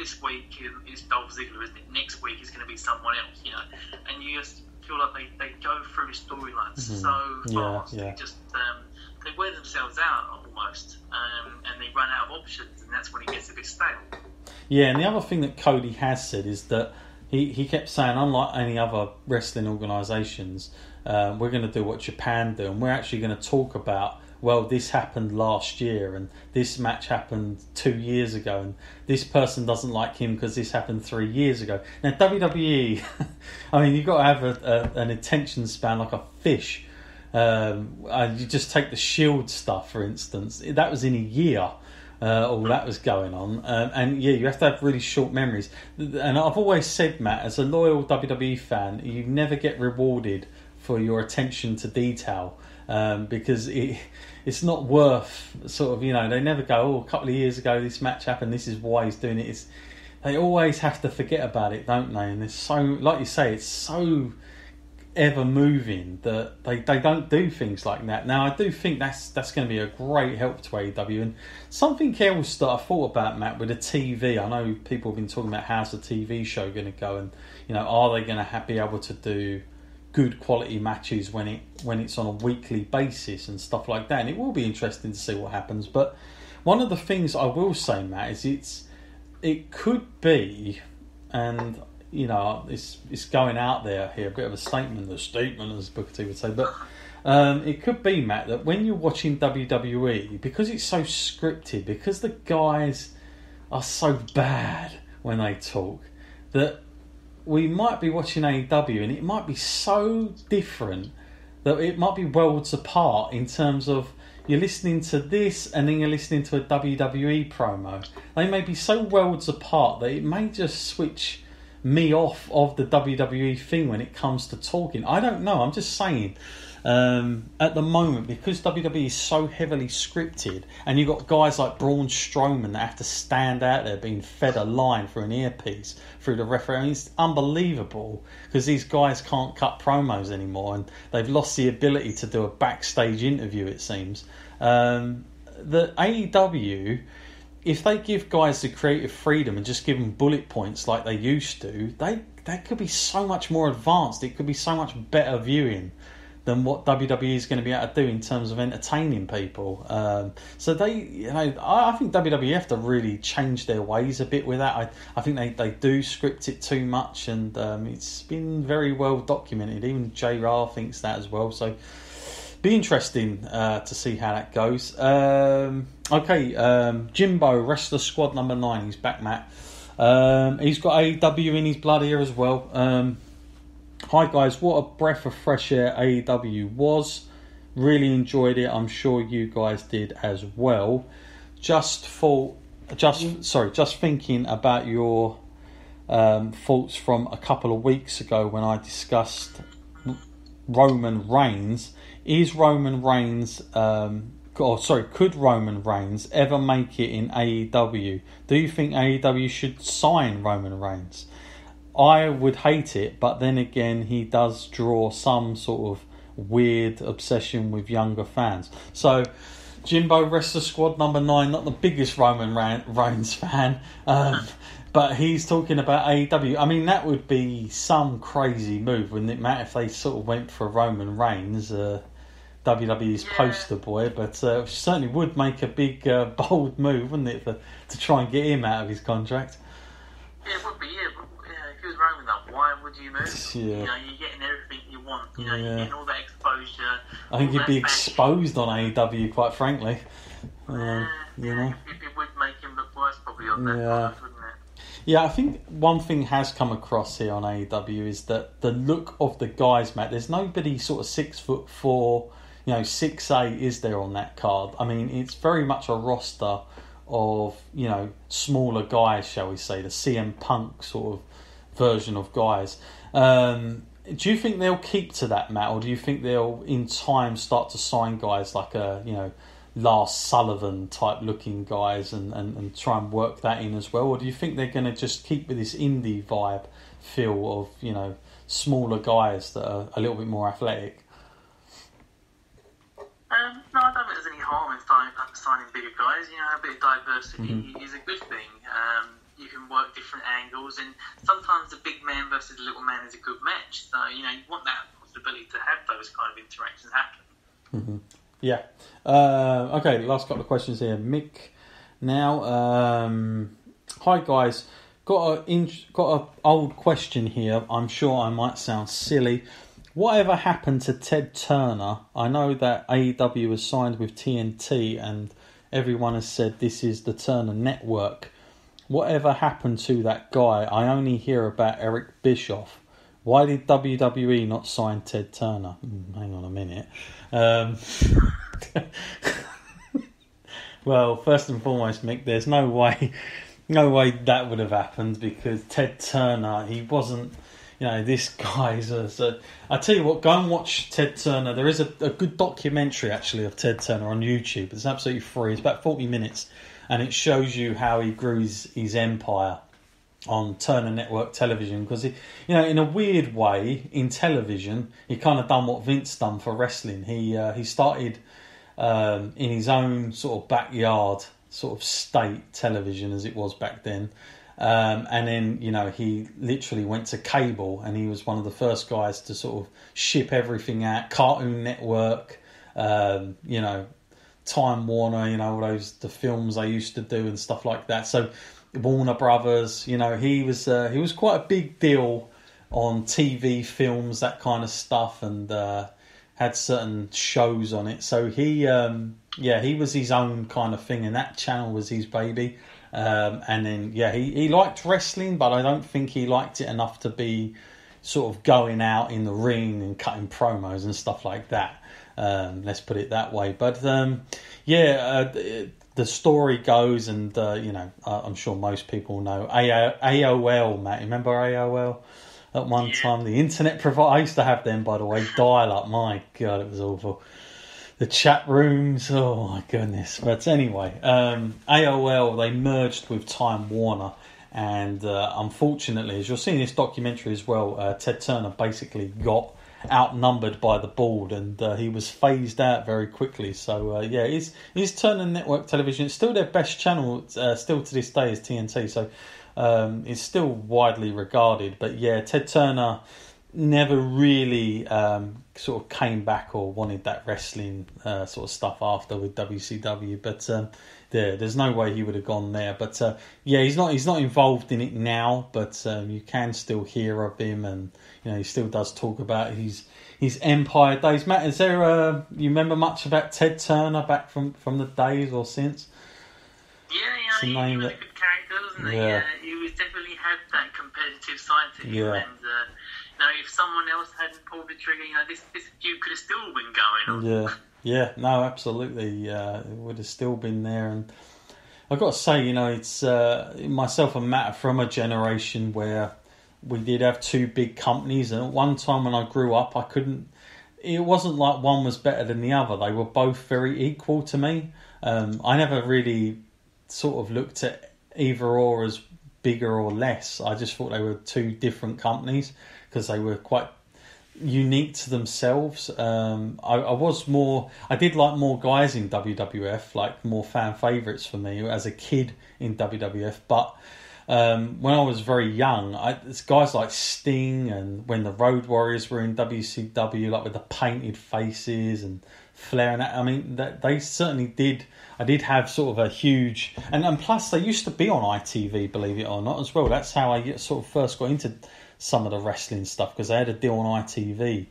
this week is Dolph Ziggler, isn't it? Next week is going to be someone else, you know. And you just feel like they go through storylines so fast. Yeah. They just they wear themselves out almost, and they run out of options, and that's when it gets a bit stale. Yeah, and the other thing that Cody has said is that he kept saying, unlike any other wrestling organisations, we're going to do what Japan do, and we're actually going to talk about, well, this happened last year, and this match happened 2 years ago, and this person doesn't like him because this happened 3 years ago. Now, WWE, I mean, you've got to have an attention span like a fish. You just take the Shield stuff, for instance. That was in a year, all that was going on. And yeah, you have to have really short memories. And I've always said, Matt, as a loyal WWE fan, you never get rewarded for your attention to detail, because it's not worth sort of, you know, they never go, a couple of years ago this match happened, this is why he's doing it. They always have to forget about it, don't they? And it's so, like you say, it's so ever moving that they don't do things like that. Now, I do think that's going to be a great help to AEW. And something else that I thought about, Matt, with the TV, I know people have been talking about how's the TV show going to go, and, you know, are they going to be able to do good quality matches when it's on a weekly basis and stuff like that. And it will be interesting to see what happens. But one of the things I will say, Matt, is it could be, and you know, it's going out there here, a bit of a statement as Booker T would say, but it could be, Matt, that when you're watching WWE, because it's so scripted, because the guys are so bad when they talk, that we might be watching AEW and it might be so different that it might be worlds apart in terms of you're listening to this and then you're listening to a WWE promo. They may be so worlds apart that it may just switch me off of the WWE thing when it comes to talking. I don't know, I'm just saying. At the moment, because WWE is so heavily scripted, and you've got guys like Braun Strowman that have to stand out there being fed a line through an earpiece through the referee. I mean, it's unbelievable because these guys can't cut promos anymore, and they've lost the ability to do a backstage interview, it seems. The AEW, if they give guys the creative freedom and just give them bullet points like they used to, they could be so much more advanced. It could be so much better viewing than what WWE is going to be able to do in terms of entertaining people. So they, you know, I think WWE have to really change their ways a bit with that. I think they do script it too much, and it's been very well documented. Even JR thinks that as well. So be interesting to see how that goes. Jimbo, Wrestler Squad number 9, he's back, Matt. He's got AEW in his blood here as well. Hi guys, what a breath of fresh air AEW was. Really enjoyed it. I'm sure you guys did as well. Just thinking about your thoughts from a couple of weeks ago when I discussed Roman Reigns. Is Roman Reigns could Roman Reigns ever make it in AEW? Do you think AEW should sign Roman Reigns? I would hate it, but then again, he does draw some sort of weird obsession with younger fans. So, Jimbo, Wrestler Squad number 9, not the biggest Roman Reigns fan, but he's talking about AEW. I mean, that would be some crazy move, wouldn't it, Matt, if they sort of went for Roman Reigns, WWE's poster boy, but certainly would make a big, bold move, wouldn't it, to try and get him out of his contract? Yeah, it would be, if he was Roman, though, why would you move? Yeah. You know, you're getting everything you want. You know, you're getting all that exposure. I think he'd be exposed on AEW, quite frankly. You know, it would make him look worse, probably, on that product, wouldn't it? Yeah, I think one thing has come across here on AEW is that the look of the guys, Matt. There's nobody sort of 6'4", 6'8", is there on that card? I mean, it's very much a roster of, smaller guys, shall we say, the CM Punk sort of version of guys. Do you think they'll keep to that, Matt, or do you think they'll in time start to sign guys like Lars Sullivan type looking guys and try and work that in as well, or do you think they're going to just keep with this indie vibe feel of smaller guys that are a little bit more athletic? No, I don't think there's any harm in signing bigger guys. A bit of diversity is a good thing. You can work different angles, and sometimes the big man versus the little man is a good match. So, you want that possibility to have those kind of interactions happen. Mm-hmm. Yeah. Okay, last couple of questions here. Mick now. Hi, guys. Got a old question here. I'm sure I might sound silly. Whatever happened to Ted Turner? I know that AEW was signed with TNT and everyone has said this is the Turner Network. Whatever happened to that guy? I only hear about Eric Bischoff. Why did WWE not sign Ted Turner? Hang on a minute. Well, first and foremost, Mick, there's no way that would have happened, because Ted Turner, he wasn't... this guy's I tell you what, go and watch Ted Turner. There is a good documentary, actually, of Ted Turner on YouTube. It's absolutely free. It's about 40 minutes. And it shows you how he grew his empire on Turner Network television. Because, in a weird way, in television, he kind of done what Vince done for wrestling. He started in his own sort of backyard, sort of state television, as it was back then. And then, he literally went to cable, and he was one of the first guys to sort of ship everything out. Cartoon Network, Time Warner, all the films they used to do and stuff like that. So Warner Brothers, he was quite a big deal on TV, films, that kind of stuff, and had certain shows on it. So he was his own kind of thing, and that channel was his baby. And then, he liked wrestling, but I don't think he liked it enough to be sort of going out in the ring and cutting promos and stuff like that. Let's put it that way. But, the story goes, and, I'm sure most people know AOL, Matt. Remember AOL? At one time, the internet provider, I used to have them, by the way, dial-up. My God, it was awful. The chat rooms, oh my goodness. But anyway, AOL, they merged with Time Warner, and unfortunately, as you'll see in this documentary as well, Ted Turner basically got outnumbered by the board, and he was phased out very quickly. So is Turner Network Television, it's still their best channel, still to this day, is TNT, so it's still widely regarded. But Ted Turner never really sort of came back or wanted that wrestling sort of stuff after with WCW, but there's no way he would have gone there. But he's not involved in it now, but you can still hear of him, and he still does talk about his Empire days. Matt, is there you remember much about Ted Turner back from the days or since? He was a good character, wasn't he? He was definitely had that competitive side to him, and if someone else hadn't pulled the trigger, this feud could have still been going on. No, absolutely. It would have still been there. And I've got to say, it's myself and Matt are from a generation where we did have two big companies, and at one time when I grew up, it wasn't like one was better than the other. They were both very equal to me. I never really sort of looked at either or as bigger or less. I just thought they were two different companies, because they were quite unique to themselves. I did like more guys in WWF, like more fan favourites for me as a kid in WWF. But when I was very young, it's guys like Sting, and when the Road Warriors were in WCW, like with the painted faces and Flair, and that, I mean, they certainly did. I did have sort of a huge, and plus they used to be on ITV, believe it or not, as well. That's how I sort of first got into some of the wrestling stuff, because they had a deal on ITV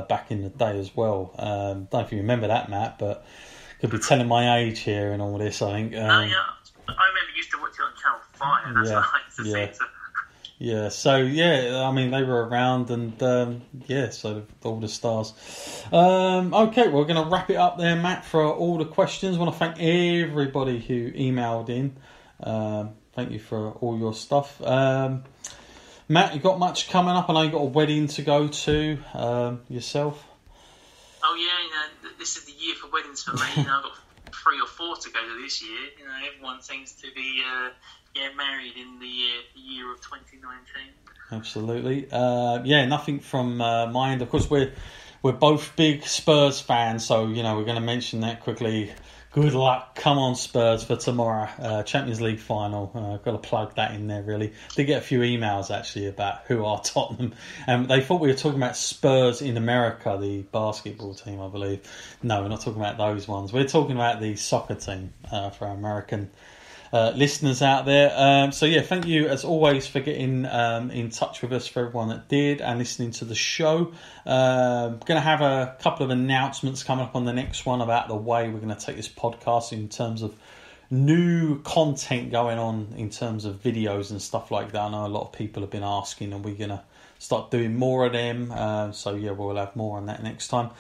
back in the day as well. Don't know if you remember that, Matt, but could be telling my age here and all this, I think. I remember you used to watch it on Channel 5, that's what I used to see. So I mean, they were around, and so all the stars. Okay, we're going to wrap it up there, Matt, for all the questions. I want to thank everybody who emailed in. Thank you for all your stuff. Matt, you got much coming up? I know you got a wedding to go to yourself. Oh yeah, this is the year for weddings for me. I've got 3 or 4 to go to this year. Everyone seems to be married in the year of 2019. Absolutely. Nothing from my end. Of course, we're both big Spurs fans, so we're going to mention that quickly. Good luck. Come on, Spurs, for tomorrow. Champions League final. Got to plug that in there, really. Did get a few emails, actually, about who are Tottenham. They thought we were talking about Spurs in America, the basketball team, I believe. No, we're not talking about those ones. We're talking about the soccer team for our American listeners out there. So yeah, thank you as always for getting in touch with us, for everyone that did, and listening to the show. Going to have a couple of announcements coming up on the next one about the way we're going to take this podcast in terms of new content going on in terms of videos and stuff like that. I know a lot of people have been asking, and we're going to start doing more of them. So yeah, we'll have more on that next time.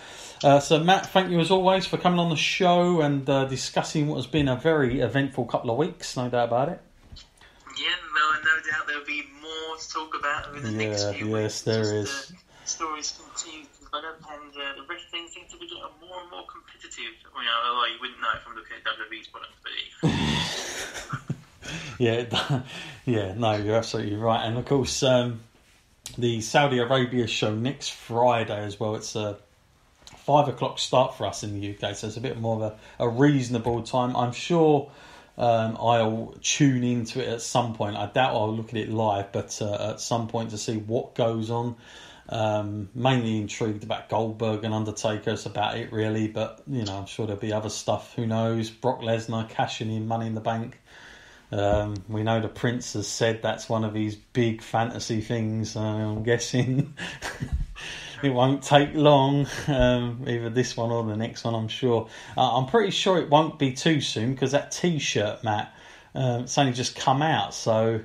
So Matt, thank you as always for coming on the show and discussing what has been a very eventful couple of weeks, no doubt about it. Yeah, no doubt there'll be more to talk about over the next few weeks. Yes, there is. Stories continue to develop, and the wrestling seems to be getting more and more competitive. Although you wouldn't know it from looking at WWE's products, but No, you're absolutely right. And of course, the Saudi Arabia show next Friday as well. It's a 5 o'clock start for us in the UK, so it's a bit more of a reasonable time. I'm sure I'll tune into it at some point. I doubt I'll look at it live, but at some point to see what goes on. Mainly intrigued about Goldberg and Undertaker. It's about it really, but I'm sure there'll be other stuff. Who knows? Brock Lesnar cashing in Money in the Bank. We know the Prince has said that's one of his big fantasy things. I'm guessing it won't take long, either this one or the next one, I'm sure. I'm pretty sure it won't be too soon, because that T-shirt, Matt, it's only just come out, so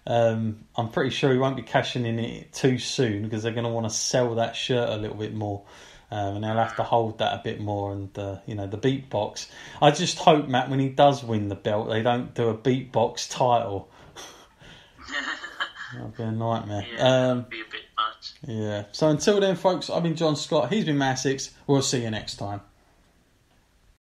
I'm pretty sure he won't be cashing in it too soon, because they're going to want to sell that shirt a little bit more. And they'll have to hold that a bit more, and the beatbox. I just hope, Matt, when he does win the belt, they don't do a beatbox title. That'll be a nightmare. Yeah, that'll be a bit much. Yeah. So until then, folks, I've been John Scott. He's been Essex. We'll see you next time.